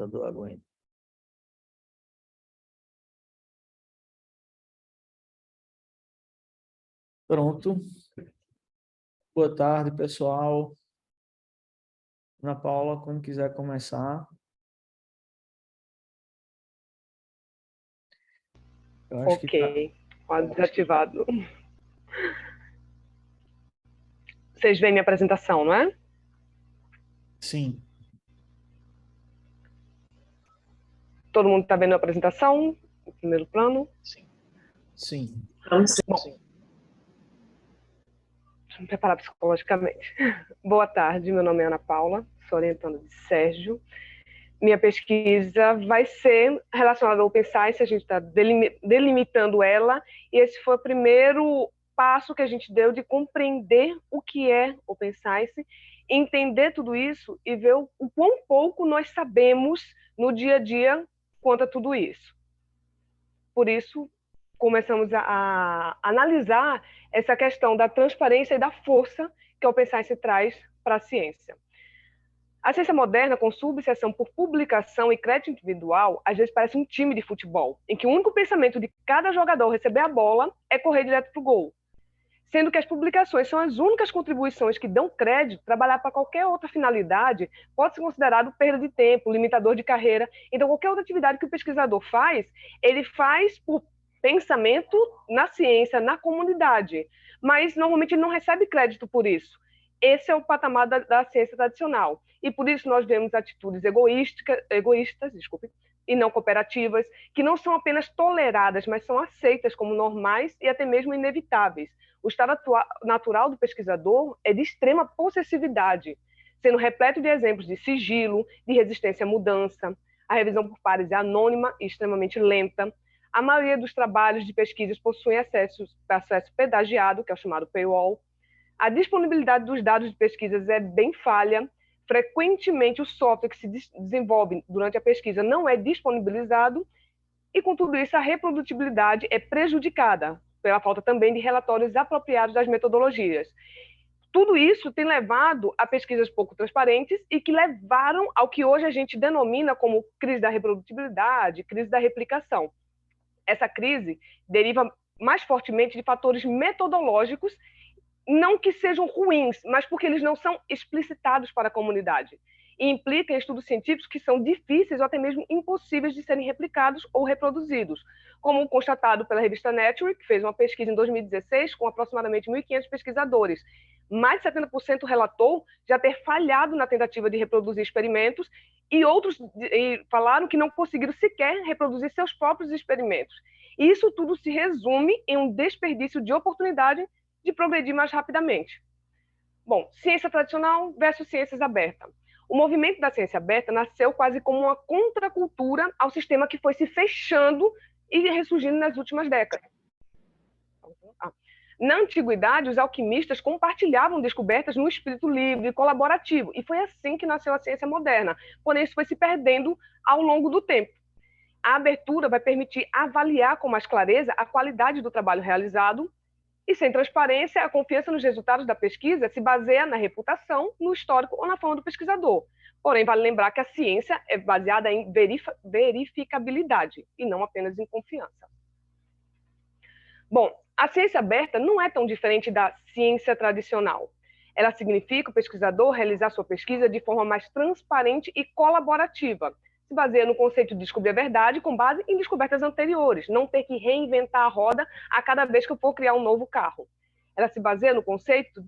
computador aguenta. Pronto. Boa tarde, pessoal. Ana Paula, quando quiser começar. Eu acho que Ok, quadro desativado. Vocês veem minha apresentação, não é? Sim. Todo mundo está vendo a apresentação, o primeiro plano? Sim. Bom, deixa eu me preparar psicologicamente. Boa tarde, meu nome é Ana Paula, sou orientanda de Sérgio. Minha pesquisa vai ser relacionada ao Open Science, a gente está delimitando ela, e esse foi o primeiro passo que a gente deu de compreender o que é Open Science, entender tudo isso e ver o quão pouco nós sabemos no dia a dia quanto a tudo isso. Por isso, começamos a analisar essa questão da transparência e da força que o Open Science traz para a ciência. A ciência moderna, com sua obsessão por publicação e crédito individual, às vezes parece um time de futebol, em que o único pensamento de cada jogador receber a bola é correr direto para o gol. Sendo que as publicações são as únicas contribuições que dão crédito, trabalhar para qualquer outra finalidade pode ser considerado perda de tempo, limitador de carreira. Então, qualquer outra atividade que o pesquisador faz, ele faz por pensamento na ciência, na comunidade. Mas, normalmente, ele não recebe crédito por isso. Esse é o patamar da ciência tradicional. E, por isso, nós vemos atitudes egoístas, e não cooperativas, que não são apenas toleradas, mas são aceitas como normais e até mesmo inevitáveis. O estado natural do pesquisador é de extrema possessividade, sendo repleto de exemplos de sigilo, de resistência à mudança. A revisão por pares é anônima e extremamente lenta. A maioria dos trabalhos de pesquisas possuem acesso pedagiado, que é o chamado paywall. A disponibilidade dos dados de pesquisas é bem falha. Frequentemente, o software que se desenvolve durante a pesquisa não é disponibilizado. E, com tudo isso, a reprodutibilidade é prejudicada pela falta também de relatórios apropriados das metodologias. Tudo isso tem levado a pesquisas pouco transparentes e que levaram ao que hoje a gente denomina como crise da reprodutibilidade, crise da replicação. Essa crise deriva mais fortemente de fatores metodológicos, não que sejam ruins, mas porque eles não são explicitados para a comunidade. E implica em estudos científicos que são difíceis ou até mesmo impossíveis de serem replicados ou reproduzidos, como constatado pela revista Nature, que fez uma pesquisa em 2016 com aproximadamente 1.500 pesquisadores. Mais de 70% relatou já ter falhado na tentativa de reproduzir experimentos e outros falaram que não conseguiram sequer reproduzir seus próprios experimentos. E isso tudo se resume em um desperdício de oportunidade de progredir mais rapidamente. Bom, ciência tradicional versus ciências abertas. O movimento da ciência aberta nasceu quase como uma contracultura ao sistema que foi se fechando e ressurgindo nas últimas décadas. Na antiguidade, os alquimistas compartilhavam descobertas no espírito livre e colaborativo, e foi assim que nasceu a ciência moderna, porém isso foi se perdendo ao longo do tempo. A abertura vai permitir avaliar com mais clareza a qualidade do trabalho realizado, e sem transparência, a confiança nos resultados da pesquisa se baseia na reputação, no histórico ou na fama do pesquisador. Porém, vale lembrar que a ciência é baseada em verificabilidade e não apenas em confiança. Bom, a ciência aberta não é tão diferente da ciência tradicional. Ela significa o pesquisador realizar sua pesquisa de forma mais transparente e colaborativa. Se baseia no conceito de descobrir a verdade com base em descobertas anteriores, não ter que reinventar a roda a cada vez que eu for criar um novo carro. Ela se baseia no conceito,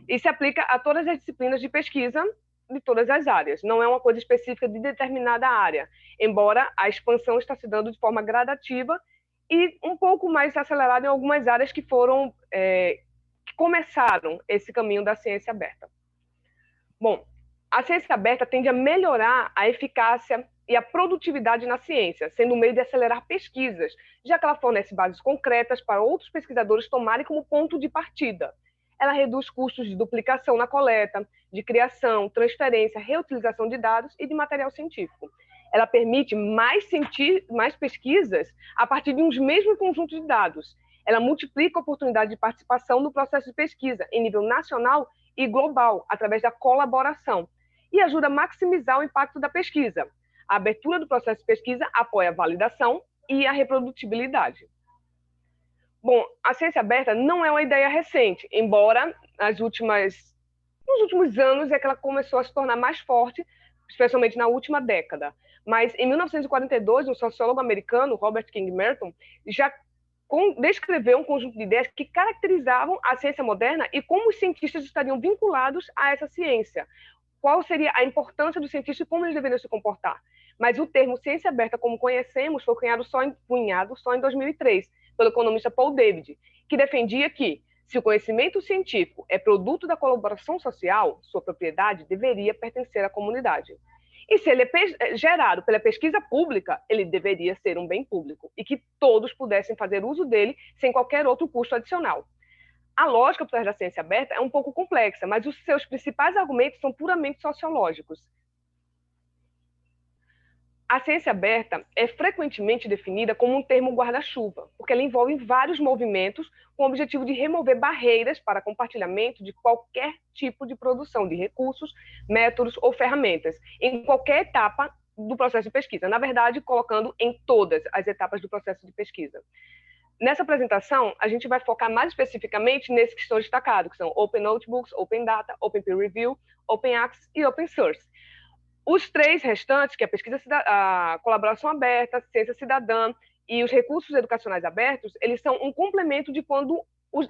e se aplica a todas as disciplinas de pesquisa de todas as áreas. Não é uma coisa específica de determinada área, embora a expansão está se dando de forma gradativa e um pouco mais acelerada em algumas áreas que foram que começaram esse caminho da ciência aberta. Bom, a ciência aberta tende a melhorar a eficácia e a produtividade na ciência, sendo um meio de acelerar pesquisas, já que ela fornece bases concretas para outros pesquisadores tomarem como ponto de partida. Ela reduz custos de duplicação na coleta, de criação, transferência, reutilização de dados e de material científico. Ela permite mais pesquisas a partir de um mesmo conjunto de dados. Ela multiplica a oportunidade de participação no processo de pesquisa em nível nacional e global, através da colaboração, e ajuda a maximizar o impacto da pesquisa. A abertura do processo de pesquisa apoia a validação e a reprodutibilidade. Bom, a ciência aberta não é uma ideia recente, embora nos últimos anos é que ela começou a se tornar mais forte, especialmente na última década. Mas em 1942, um sociólogo americano, Robert King Merton, já descreveu um conjunto de ideias que caracterizavam a ciência moderna e como os cientistas estariam vinculados a essa ciência. Qual seria a importância dos cientistas e como eles deveriam se comportar. Mas o termo ciência aberta, como conhecemos, foi cunhado só em 2003, pelo economista Paul David, que defendia que, se o conhecimento científico é produto da colaboração social, sua propriedade deveria pertencer à comunidade. E se ele é gerado pela pesquisa pública, ele deveria ser um bem público e que todos pudessem fazer uso dele sem qualquer outro custo adicional. A lógica por trás da ciência aberta é um pouco complexa, mas os seus principais argumentos são puramente sociológicos. A ciência aberta é frequentemente definida como um termo guarda-chuva, porque ela envolve vários movimentos com o objetivo de remover barreiras para compartilhamento de qualquer tipo de produção de recursos, métodos ou ferramentas, em qualquer etapa do processo de pesquisa. Na verdade, colocando em todas as etapas do processo de pesquisa. Nessa apresentação, a gente vai focar mais especificamente nesses que estão destacados, que são Open Notebooks, Open Data, Open Peer Review, Open Access e Open Source. Os três restantes, que é a colaboração aberta, ciência cidadã e os recursos educacionais abertos, eles são um complemento de quando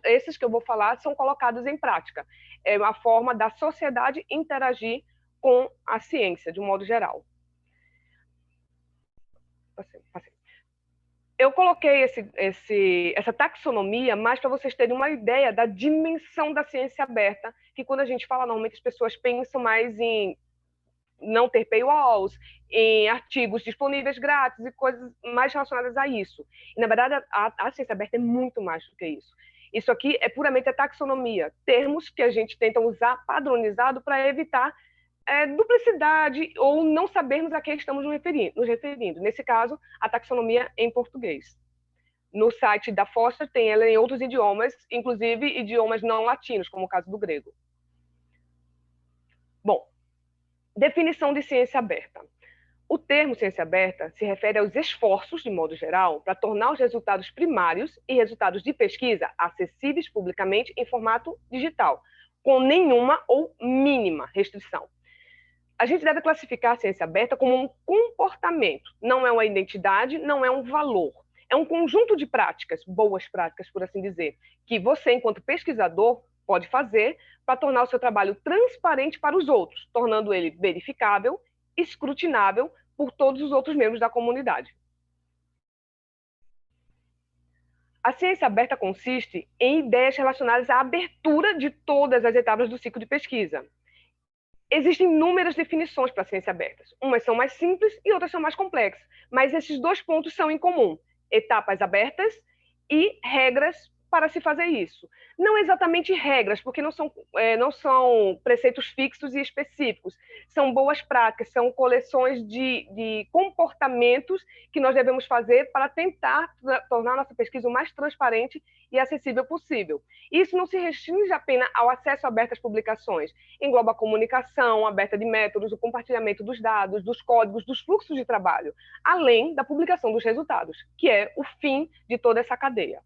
esses que eu vou falar são colocados em prática. É uma forma da sociedade interagir com a ciência, de um modo geral. Eu coloquei essa taxonomia mais para vocês terem uma ideia da dimensão da ciência aberta, que quando a gente fala, normalmente as pessoas pensam mais em não ter paywalls, em artigos disponíveis grátis e coisas mais relacionadas a isso. E, na verdade, a ciência aberta é muito mais do que isso. Isso aqui é puramente a taxonomia, termos que a gente tenta usar padronizado para evitar duplicidade ou não sabermos a quem estamos nos referindo. Nesse caso, a taxonomia em português. No site da Foster tem ela em outros idiomas, inclusive idiomas não latinos, como o caso do grego. Bom, definição de ciência aberta. O termo ciência aberta se refere aos esforços, de modo geral, para tornar os resultados primários e resultados de pesquisa acessíveis publicamente em formato digital, com nenhuma ou mínima restrição. A gente deve classificar a ciência aberta como um comportamento, não é uma identidade, não é um valor. É um conjunto de práticas, boas práticas, por assim dizer, que você, enquanto pesquisador, pode fazer para tornar o seu trabalho transparente para os outros, tornando ele verificável, escrutinável por todos os outros membros da comunidade. A ciência aberta consiste em ideias relacionadas à abertura de todas as etapas do ciclo de pesquisa. Existem inúmeras definições para a ciência aberta. Umas são mais simples e outras são mais complexas, mas esses dois pontos são em comum: etapas abertas e regras para se fazer isso. Não exatamente regras, porque não são preceitos fixos e específicos. São boas práticas, são coleções de comportamentos que nós devemos fazer para tentar tornar a nossa pesquisa o mais transparente e acessível possível. Isso não se restringe apenas ao acesso aberto às publicações. Engloba a comunicação aberta de métodos, o compartilhamento dos dados, dos códigos, dos fluxos de trabalho, além da publicação dos resultados, que é o fim de toda essa cadeia.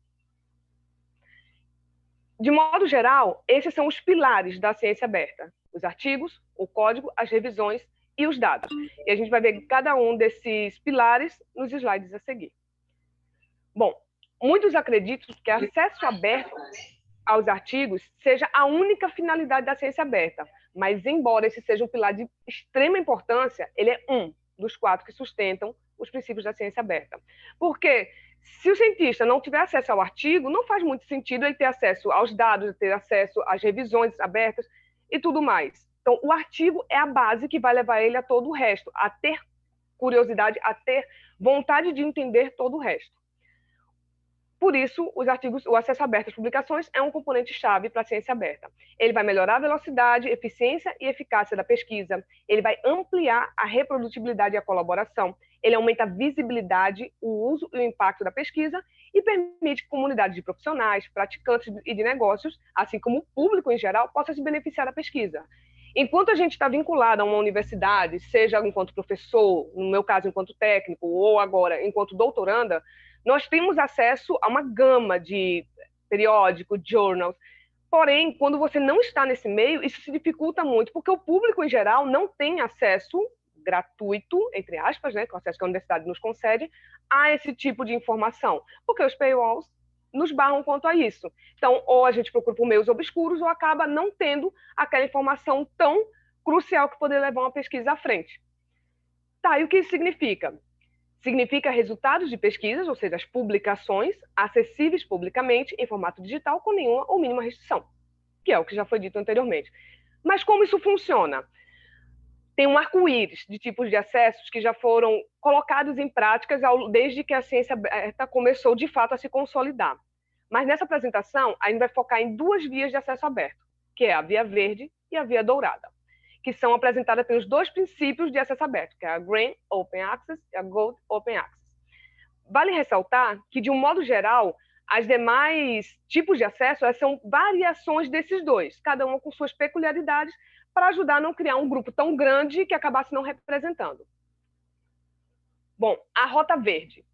De modo geral, esses são os pilares da ciência aberta: os artigos, o código, as revisões e os dados. E a gente vai ver cada um desses pilares nos slides a seguir. Bom, muitos acreditam que acesso aberto aos artigos seja a única finalidade da ciência aberta, mas embora esse seja um pilar de extrema importância, ele é um dos 4 que sustentam os princípios da ciência aberta. Porque se o cientista não tiver acesso ao artigo, não faz muito sentido ele ter acesso aos dados, ter acesso às revisões abertas e tudo mais. Então, o artigo é a base que vai levar ele a todo o resto, a ter curiosidade, a ter vontade de entender todo o resto. Por isso, os artigos, o acesso aberto às publicações é um componente-chave para a ciência aberta. Ele vai melhorar a velocidade, eficiência e eficácia da pesquisa, ele vai ampliar a reprodutibilidade e a colaboração, ele aumenta a visibilidade, o uso e o impacto da pesquisa e permite que comunidades de profissionais, praticantes e de negócios, assim como o público em geral, possa se beneficiar da pesquisa. Enquanto a gente está vinculado a uma universidade, seja enquanto professor, no meu caso, enquanto técnico, ou agora enquanto doutoranda, nós temos acesso a uma gama de periódicos, journals. Porém, quando você não está nesse meio, isso se dificulta muito, porque o público, em geral, não tem acesso gratuito, entre aspas, né, que é o acesso que a universidade nos concede, a esse tipo de informação, porque os paywalls nos barram quanto a isso. Então, ou a gente procura por meios obscuros, ou acaba não tendo aquela informação tão crucial que poderia levar uma pesquisa à frente. Tá, e o que isso significa? Significa resultados de pesquisas, ou seja, as publicações, acessíveis publicamente em formato digital com nenhuma ou mínima restrição, que é o que já foi dito anteriormente. Mas como isso funciona? Tem um arco-íris de tipos de acessos que já foram colocados em práticas desde que a ciência aberta começou, de fato, a se consolidar. Mas nessa apresentação, a gente vai focar em duas vias de acesso aberto, que é a via verde e a via dourada, que são apresentadas pelos dois princípios de acesso aberto, que é a Green Open Access e a Gold Open Access. Vale ressaltar que, de um modo geral, as demais tipos de acesso são variações desses dois, cada uma com suas peculiaridades, para ajudar a não criar um grupo tão grande que acabasse não representando. Bom, a Rota Verde.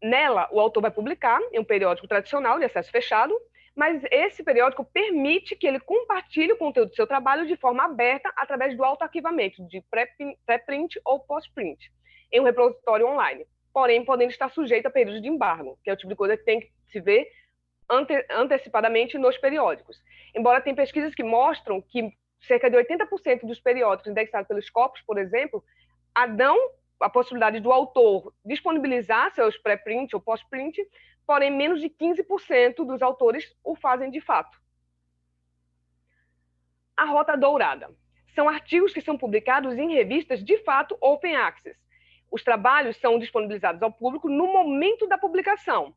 Nela, o autor vai publicar em um periódico tradicional de acesso fechado, mas esse periódico permite que ele compartilhe o conteúdo do seu trabalho de forma aberta através do autoarquivamento, de pré-print ou pós-print, em um repositório online, porém podendo estar sujeito a períodos de embargo, que é o tipo de coisa que tem que se ver antecipadamente nos periódicos. Embora tenha pesquisas que mostram que cerca de 80% dos periódicos indexados pelos Scopus, por exemplo, dão a possibilidade do autor disponibilizar seus pré-print ou pós-print, porém menos de 15% dos autores o fazem de fato. A Rota Dourada. São artigos que são publicados em revistas de fato open access. Os trabalhos são disponibilizados ao público no momento da publicação,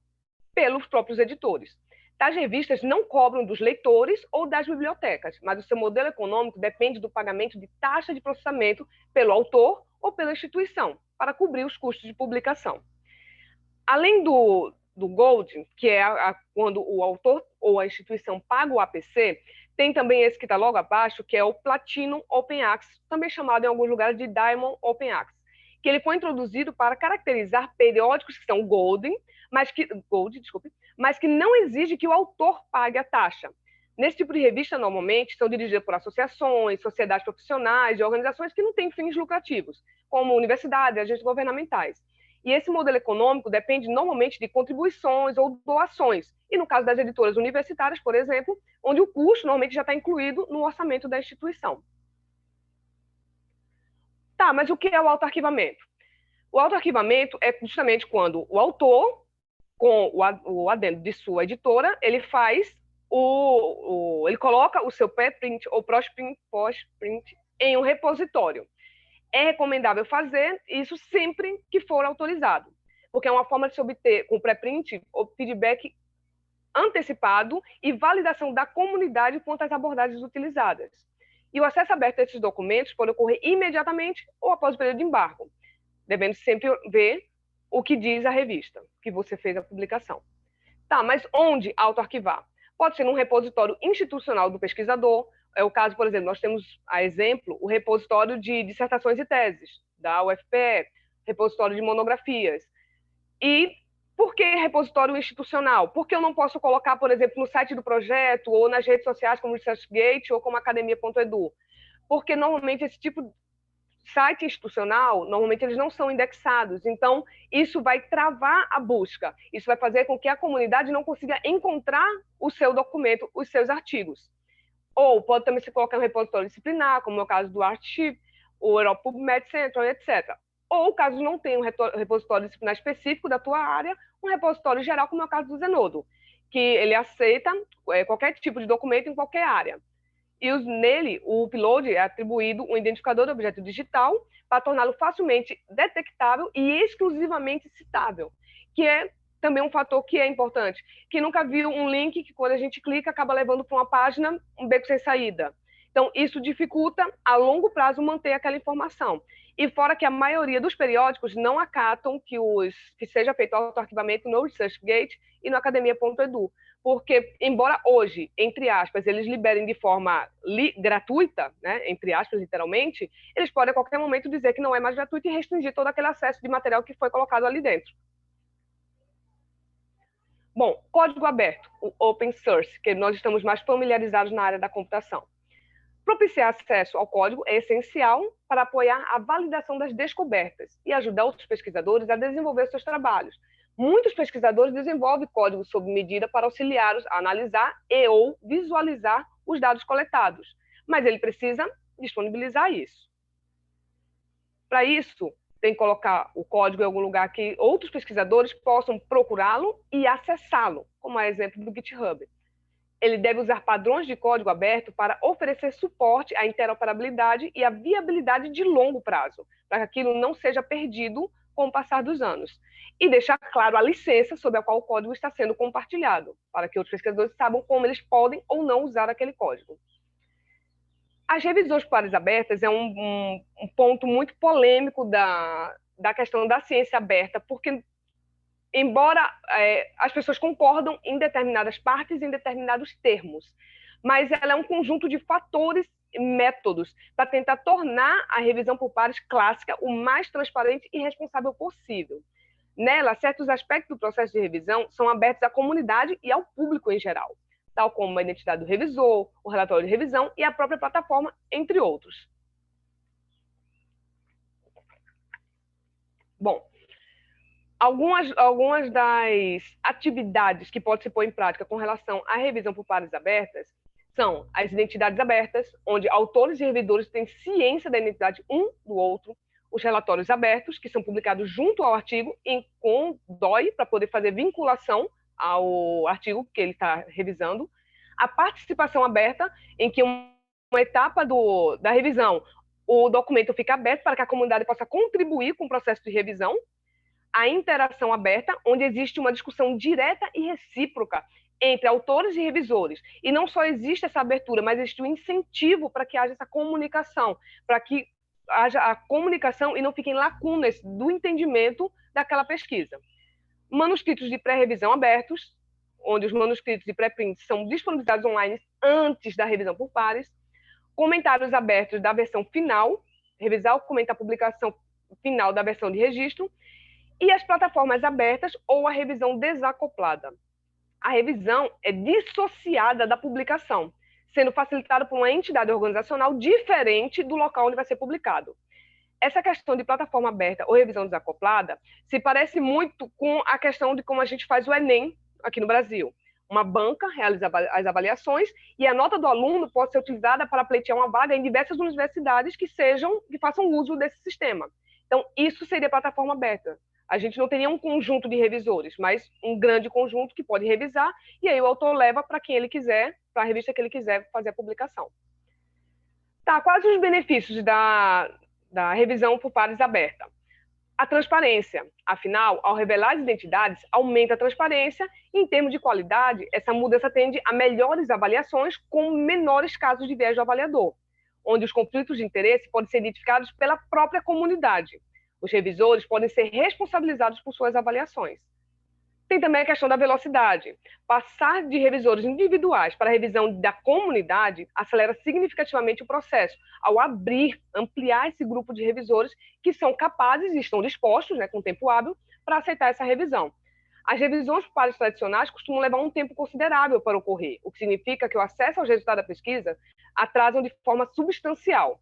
pelos próprios editores. Tais revistas não cobram dos leitores ou das bibliotecas, mas o seu modelo econômico depende do pagamento de taxa de processamento pelo autor ou pela instituição, para cobrir os custos de publicação. Além do Gold, que é quando o autor ou a instituição paga o APC, tem também esse que está logo abaixo, que é o Platinum Open Access, também chamado em alguns lugares de Diamond Open Access, que ele foi introduzido para caracterizar periódicos que são Gold, mas que não exige que o autor pague a taxa. Nesse tipo de revista, normalmente, são dirigidas por associações, sociedades profissionais e organizações que não têm fins lucrativos, como universidades, agentes governamentais. E esse modelo econômico depende normalmente de contribuições ou doações, e no caso das editoras universitárias, por exemplo, onde o custo normalmente já está incluído no orçamento da instituição. Tá, mas o que é o autoarquivamento? O autoarquivamento é justamente quando o autor, com o adendo de sua editora, ele faz ele coloca o seu pré-print ou pós-print em um repositório. É recomendável fazer isso sempre que for autorizado, porque é uma forma de se obter, com o pré-print, o feedback antecipado e validação da comunidade quanto às abordagens utilizadas. E o acesso aberto a esses documentos pode ocorrer imediatamente ou após o período de embargo, devendo sempre ver o que diz a revista, que você fez a publicação. Tá, mas onde autoarquivar? Pode ser num repositório institucional do pesquisador. É o caso, por exemplo, nós temos, a exemplo, o repositório de dissertações e teses, da UFPE, repositório de monografias. E por que repositório institucional? Porque eu não posso colocar, por exemplo, no site do projeto ou nas redes sociais como ResearchGate ou como academia.edu? Porque, normalmente, esse tipo de site institucional, normalmente eles não são indexados, então isso vai travar a busca, isso vai fazer com que a comunidade não consiga encontrar o seu documento, os seus artigos. Ou pode também se colocar um repositório disciplinar, como é o caso do Artship, o Europe PubMed Central, etc. Ou, caso não tenha um repositório disciplinar específico da tua área, um repositório geral, como é o caso do Zenodo, que ele aceita qualquer tipo de documento em qualquer área. E nele, o upload é atribuído um identificador de objeto digital para torná-lo facilmente detectável e exclusivamente citável, que é também um fator que é importante. Quem nunca viu um link que, quando a gente clica, acaba levando para uma página um beco sem saída. Então, isso dificulta, a longo prazo, manter aquela informação. E fora que a maioria dos periódicos não acatam que seja feito autoarquivamento no ResearchGate e no academia.edu, porque, embora hoje, entre aspas, eles liberem de forma gratuita, né, entre aspas, literalmente, eles podem a qualquer momento dizer que não é mais gratuito e restringir todo aquele acesso de material que foi colocado ali dentro. Bom, código aberto, o open source, que nós estamos mais familiarizados na área da computação. Propiciar acesso ao código é essencial para apoiar a validação das descobertas e ajudar outros pesquisadores a desenvolver seus trabalhos. Muitos pesquisadores desenvolvem código sob medida para auxiliá-los a analisar e ou visualizar os dados coletados, mas ele precisa disponibilizar isso. Para isso, tem que colocar o código em algum lugar que outros pesquisadores possam procurá-lo e acessá-lo, como é exemplo do GitHub. Ele deve usar padrões de código aberto para oferecer suporte à interoperabilidade e à viabilidade de longo prazo, para que aquilo não seja perdido com o passar dos anos. E deixar claro a licença sob a qual o código está sendo compartilhado, para que outros pesquisadores saibam como eles podem ou não usar aquele código. As revisões por áreas abertas é um ponto muito polêmico da questão da ciência aberta, porque, embora as pessoas concordam em determinadas partes, em determinados termos, mas ela é um conjunto de fatores e métodos para tentar tornar a revisão por pares clássica o mais transparente e responsável possível. Nela, certos aspectos do processo de revisão são abertos à comunidade e ao público em geral, tal como a identidade do revisor, o relatório de revisão e a própria plataforma, entre outros. Bom, algumas das atividades que podem se pôr em prática com relação à revisão por pares abertas são as identidades abertas, onde autores e revisores têm ciência da identidade um do outro, os relatórios abertos, que são publicados junto ao artigo com DOI, para poder fazer vinculação ao artigo que ele está revisando, a participação aberta, em que uma etapa da revisão, o documento fica aberto para que a comunidade possa contribuir com o processo de revisão, a interação aberta, onde existe uma discussão direta e recíproca entre autores e revisores. E não só existe essa abertura, mas existe um incentivo para que haja essa comunicação, para que haja a comunicação e não fiquem lacunas do entendimento daquela pesquisa. Manuscritos de pré-revisão abertos, onde os manuscritos de pré-print são disponibilizados online antes da revisão por pares. Comentários abertos da versão final, revisar ou comentar a publicação final da versão de registro. E as plataformas abertas ou a revisão desacoplada. A revisão é dissociada da publicação, sendo facilitada por uma entidade organizacional diferente do local onde vai ser publicado. Essa questão de plataforma aberta ou revisão desacoplada se parece muito com a questão de como a gente faz o Enem aqui no Brasil. Uma banca realiza as avaliações e a nota do aluno pode ser utilizada para pleitear uma vaga em diversas universidades que façam uso desse sistema. Então, isso seria plataforma aberta. A gente não teria um conjunto de revisores, mas um grande conjunto que pode revisar, e aí o autor leva para quem ele quiser, para a revista que ele quiser fazer a publicação. Tá, quais os benefícios da revisão por pares aberta? A transparência. Afinal, ao revelar as identidades, aumenta a transparência e, em termos de qualidade, essa mudança tende a melhores avaliações com menores casos de viés do avaliador, onde os conflitos de interesse podem ser identificados pela própria comunidade. Os revisores podem ser responsabilizados por suas avaliações. Tem também a questão da velocidade. Passar de revisores individuais para a revisão da comunidade acelera significativamente o processo, ao ampliar esse grupo de revisores que são capazes e estão dispostos, com tempo hábil, para aceitar essa revisão. As revisões por pares tradicionais costumam levar um tempo considerável para ocorrer, o que significa que o acesso aos resultados da pesquisa atrasam de forma substancial.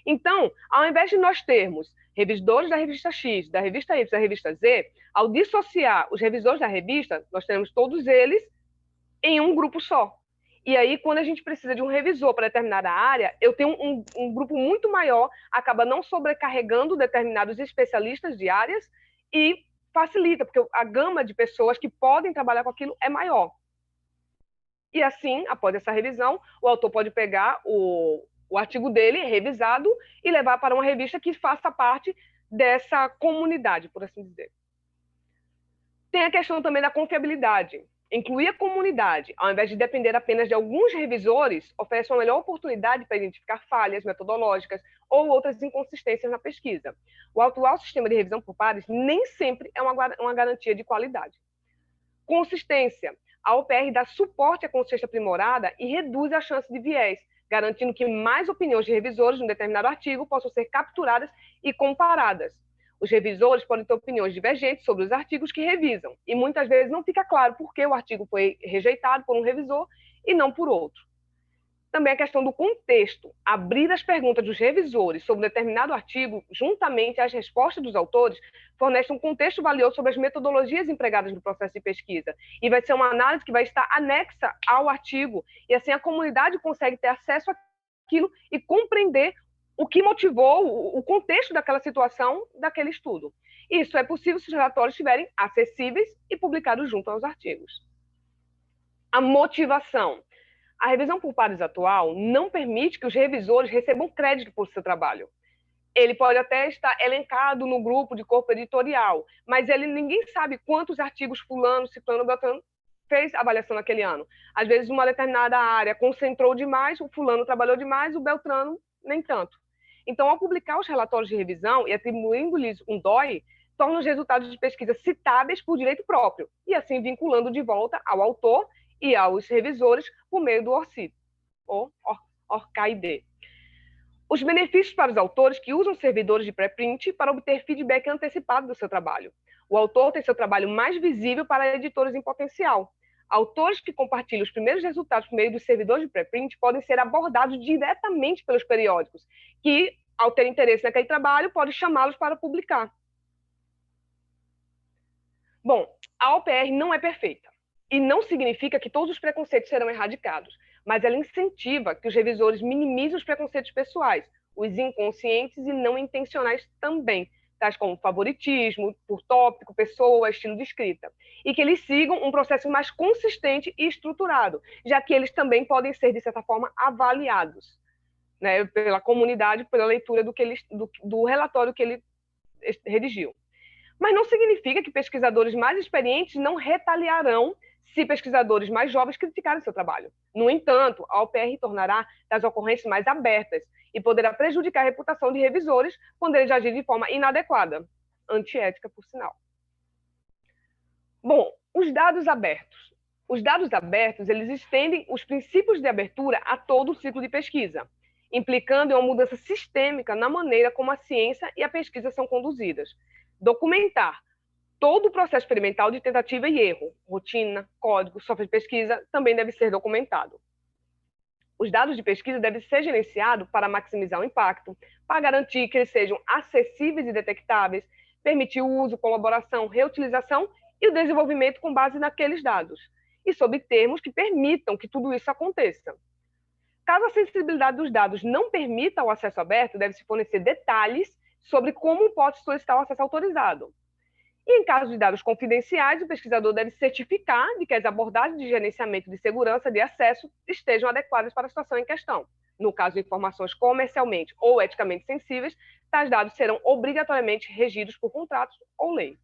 Então, ao invés de nós termos revisores da revista X, da revista Y, da revista Z, ao dissociar os revisores da revista, nós temos todos eles em um grupo só. E aí, quando a gente precisa de um revisor para determinada área, eu tenho um grupo muito maior, acaba não sobrecarregando determinados especialistas de áreas e facilita, porque a gama de pessoas que podem trabalhar com aquilo é maior. E assim, após essa revisão, o autor pode pegar o artigo dele revisado e levar para uma revista que faça parte dessa comunidade, por assim dizer. Tem a questão também da confiabilidade. Incluir a comunidade, ao invés de depender apenas de alguns revisores, oferece uma melhor oportunidade para identificar falhas metodológicas ou outras inconsistências na pesquisa. O atual sistema de revisão por pares nem sempre é uma garantia de qualidade. Consistência. A OPR dá suporte à consciência aprimorada e reduz a chance de viés, garantindo que mais opiniões de revisores de um determinado artigo possam ser capturadas e comparadas. Os revisores podem ter opiniões divergentes sobre os artigos que revisam, e muitas vezes não fica claro por que o artigo foi rejeitado por um revisor e não por outro. Também a questão do contexto. Abrir as perguntas dos revisores sobre um determinado artigo, juntamente às respostas dos autores, fornece um contexto valioso sobre as metodologias empregadas no processo de pesquisa. E vai ser uma análise que vai estar anexa ao artigo. E assim a comunidade consegue ter acesso àquilo e compreender o que motivou o contexto daquela situação, daquele estudo. Isso é possível se os relatórios estiverem acessíveis e publicados junto aos artigos. A motivação. A revisão por pares atual não permite que os revisores recebam crédito por seu trabalho. Ele pode até estar elencado no grupo de corpo editorial, mas ninguém sabe quantos artigos fulano, ciclano, beltrano fez avaliação naquele ano. Às vezes, uma determinada área concentrou demais, o fulano trabalhou demais, o beltrano nem tanto. Então, ao publicar os relatórios de revisão e atribuindo-lhes um DOI, torna os resultados de pesquisa citáveis por direito próprio, e assim vinculando de volta ao autor e aos revisores por meio do ORCID, ou ORCID. Os benefícios para os autores que usam servidores de pré-print para obter feedback antecipado do seu trabalho. O autor tem seu trabalho mais visível para editores em potencial. Autores que compartilham os primeiros resultados por meio dos servidores de pré-print podem ser abordados diretamente pelos periódicos, que, ao ter interesse naquele trabalho, podem chamá-los para publicar. Bom, a OPR não é perfeita. E não significa que todos os preconceitos serão erradicados, mas ela incentiva que os revisores minimizem os preconceitos pessoais, os inconscientes e não intencionais também, tais como favoritismo, por tópico, pessoa, estilo de escrita, e que eles sigam um processo mais consistente e estruturado, já que eles também podem ser, de certa forma, avaliados, né, pela comunidade, pela leitura do relatório que ele redigiu. Mas não significa que pesquisadores mais experientes não retaliarão se pesquisadores mais jovens criticarem seu trabalho. No entanto, a OPR tornará as ocorrências mais abertas e poderá prejudicar a reputação de revisores quando eles agirem de forma inadequada, antiética, por sinal. Bom, os dados abertos. Os dados abertos, eles estendem os princípios de abertura a todo o ciclo de pesquisa, implicando em uma mudança sistêmica na maneira como a ciência e a pesquisa são conduzidas. Documentar todo o processo experimental de tentativa e erro, rotina, código, software de pesquisa, também deve ser documentado. Os dados de pesquisa devem ser gerenciados para maximizar o impacto, para garantir que eles sejam acessíveis e detectáveis, permitir o uso, colaboração, reutilização e o desenvolvimento com base naqueles dados, e sob termos que permitam que tudo isso aconteça. Caso a sensibilidade dos dados não permita o acesso aberto, deve-se fornecer detalhes sobre como pode solicitar o acesso autorizado. E em caso de dados confidenciais, o pesquisador deve certificar de que as abordagens de gerenciamento de segurança de acesso estejam adequadas para a situação em questão. No caso de informações comercialmente ou eticamente sensíveis, tais dados serão obrigatoriamente regidos por contratos ou lei.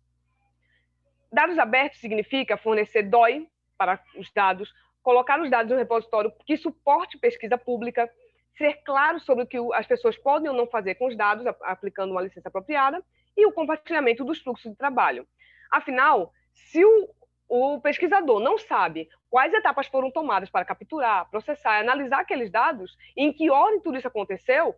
Dados abertos significa fornecer DOI para os dados, colocar os dados no repositório que suporte pesquisa pública, ser claro sobre o que as pessoas podem ou não fazer com os dados, aplicando uma licença apropriada, e o compartilhamento dos fluxos de trabalho. Afinal, se o pesquisador não sabe quais etapas foram tomadas para capturar, processar e analisar aqueles dados, e em que ordem tudo isso aconteceu,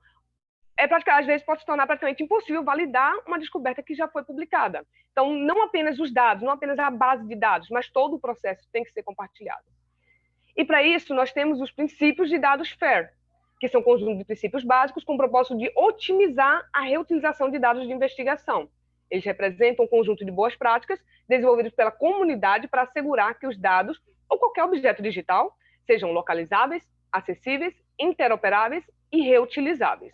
às vezes pode se tornar praticamente impossível validar uma descoberta que já foi publicada. Então, não apenas os dados, não apenas a base de dados, mas todo o processo tem que ser compartilhado. E para isso, nós temos os princípios de dados FAIR, que são um conjunto de princípios básicos com o propósito de otimizar a reutilização de dados de investigação. Eles representam um conjunto de boas práticas desenvolvidos pela comunidade para assegurar que os dados, ou qualquer objeto digital, sejam localizáveis, acessíveis, interoperáveis e reutilizáveis.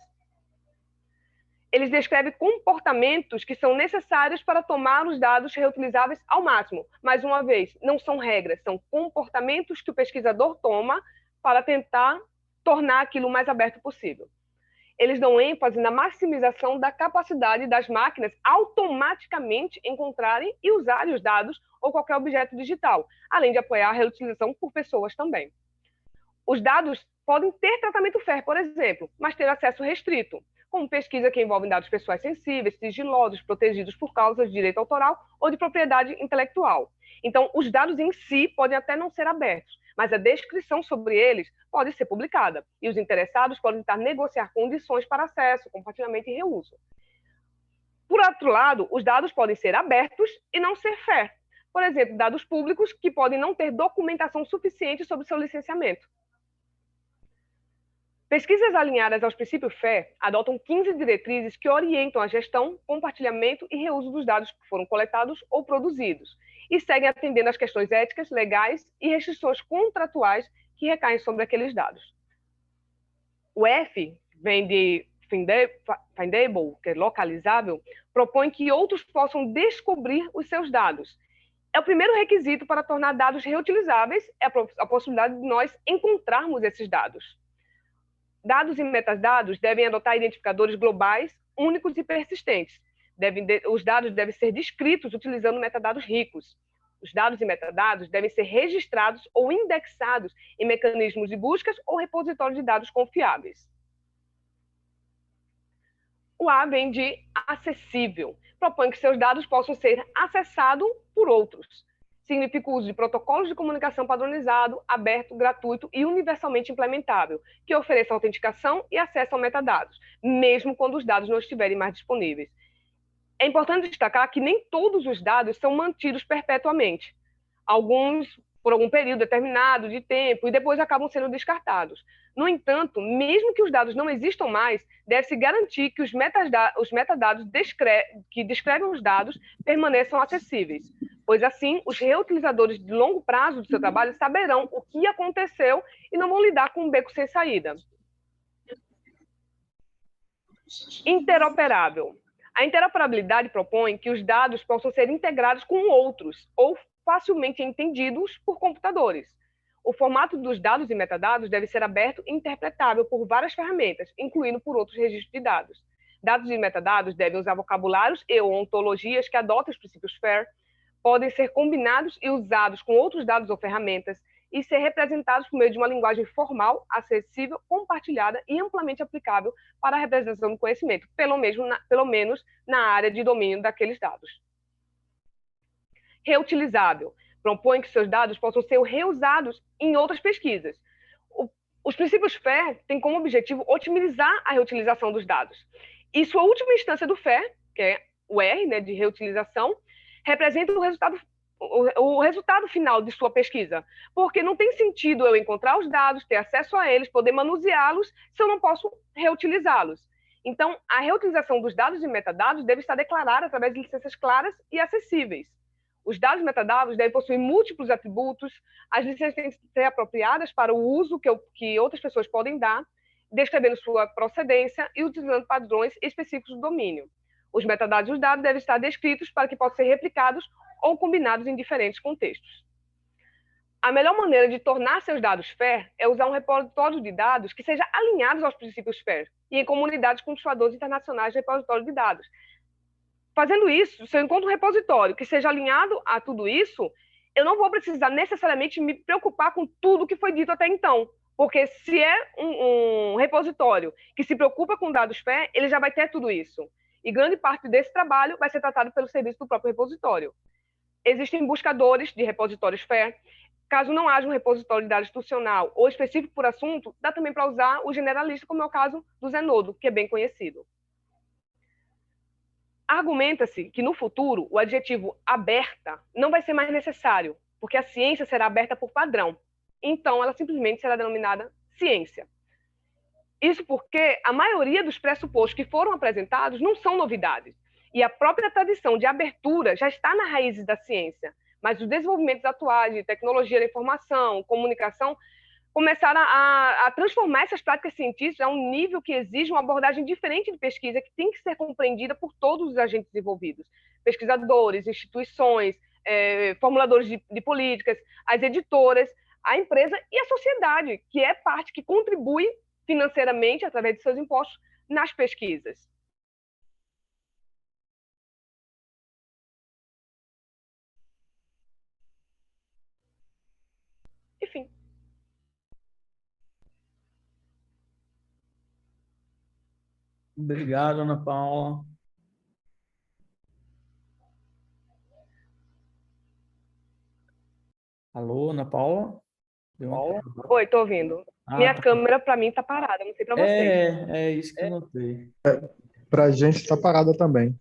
Eles descrevem comportamentos que são necessários para tomar os dados reutilizáveis ao máximo. Mais uma vez, não são regras, são comportamentos que o pesquisador toma para tentar tornar aquilo o mais aberto possível. Eles dão ênfase na maximização da capacidade das máquinas automaticamente encontrarem e usarem os dados ou qualquer objeto digital, além de apoiar a reutilização por pessoas também. Os dados podem ter tratamento FAIR, por exemplo, mas ter acesso restrito. como pesquisa que envolve dados pessoais sensíveis, sigilosos, protegidos por causa de direito autoral ou de propriedade intelectual. Então, os dados em si podem até não ser abertos, mas a descrição sobre eles pode ser publicada, e os interessados podem tentar negociar condições para acesso, compartilhamento e reuso. Por outro lado, os dados podem ser abertos e não ser FAIR. Por exemplo, dados públicos que podem não ter documentação suficiente sobre seu licenciamento. Pesquisas alinhadas aos princípios FAIR adotam 15 diretrizes que orientam a gestão, compartilhamento e reuso dos dados que foram coletados ou produzidos, e seguem atendendo às questões éticas, legais e restrições contratuais que recaem sobre aqueles dados. O F vem de findable, que é localizável, propõe que outros possam descobrir os seus dados. É o primeiro requisito para tornar dados reutilizáveis, é a possibilidade de nós encontrarmos esses dados. Dados e metadados devem adotar identificadores globais, únicos e persistentes. Os dados devem ser descritos utilizando metadados ricos. Os dados e metadados devem ser registrados ou indexados em mecanismos de buscas ou repositórios de dados confiáveis. O A vem de acessível. Propõe que seus dados possam ser acessados por outros. Significa o uso de protocolos de comunicação padronizado, aberto, gratuito e universalmente implementável, que ofereça autenticação e acesso a metadados, mesmo quando os dados não estiverem mais disponíveis. É importante destacar que nem todos os dados são mantidos perpetuamente. Alguns por algum período determinado de tempo e depois acabam sendo descartados. No entanto, mesmo que os dados não existam mais, deve-se garantir que os metadados que descrevem os dados permaneçam acessíveis, pois assim os reutilizadores de longo prazo do seu trabalho saberão o que aconteceu e não vão lidar com um beco sem saída. Interoperável. A interoperabilidade propõe que os dados possam ser integrados com outros ou facilmente entendidos por computadores. O formato dos dados e metadados deve ser aberto e interpretável por várias ferramentas, incluindo por outros registros de dados. Dados e metadados devem usar vocabulários e ontologias que adotam os princípios FAIR, podem ser combinados e usados com outros dados ou ferramentas e ser representados por meio de uma linguagem formal, acessível, compartilhada e amplamente aplicável para a representação do conhecimento, pelo menos na área de domínio daqueles dados. Reutilizável. Propõe que seus dados possam ser reusados em outras pesquisas. Os princípios FAIR têm como objetivo otimizar a reutilização dos dados. E sua última instância do FAIR, que é o R, né, de reutilização, representa o resultado final de sua pesquisa, porque não tem sentido eu encontrar os dados, ter acesso a eles, poder manuseá-los, se eu não posso reutilizá-los. Então, a reutilização dos dados e metadados deve estar declarada através de licenças claras e acessíveis. Os dados e metadados devem possuir múltiplos atributos, as licenças têm que ser apropriadas para o uso que outras pessoas podem dar, descrevendo sua procedência e utilizando padrões específicos do domínio. Os metadados dos dados devem estar descritos para que possam ser replicados ou combinados em diferentes contextos. A melhor maneira de tornar seus dados FAIR é usar um repositório de dados que seja alinhado aos princípios FAIR e em comunidades com consultadores internacionais de repositório de dados. Fazendo isso, se eu encontro um repositório que seja alinhado a tudo isso, eu não vou precisar necessariamente me preocupar com tudo que foi dito até então, porque se é um repositório que se preocupa com dados FAIR, ele já vai ter tudo isso. E grande parte desse trabalho vai ser tratado pelo serviço do próprio repositório. Existem buscadores de repositórios FAIR. Caso não haja um repositório de dados institucional ou específico por assunto, dá também para usar o generalista, como é o caso do Zenodo, que é bem conhecido. Argumenta-se que, no futuro, o adjetivo aberta não vai ser mais necessário, porque a ciência será aberta por padrão. Então, ela simplesmente será denominada ciência. Isso porque a maioria dos pressupostos que foram apresentados não são novidades. E a própria tradição de abertura já está nas raízes da ciência. Mas os desenvolvimentos atuais de tecnologia da informação, comunicação, começaram a transformar essas práticas científicas a um nível que exige uma abordagem diferente de pesquisa que tem que ser compreendida por todos os agentes envolvidos. Pesquisadores, instituições, formuladores de políticas, as editoras, a empresa e a sociedade, que é parte que contribui financeiramente, através de seus impostos, nas pesquisas. Enfim. Obrigado, Ana Paula. Alô, Ana Paula? Oi, tô ouvindo. Minha Tá. câmera, para mim, tá parada, não sei para vocês. É isso que eu notei. Para a gente está parada também.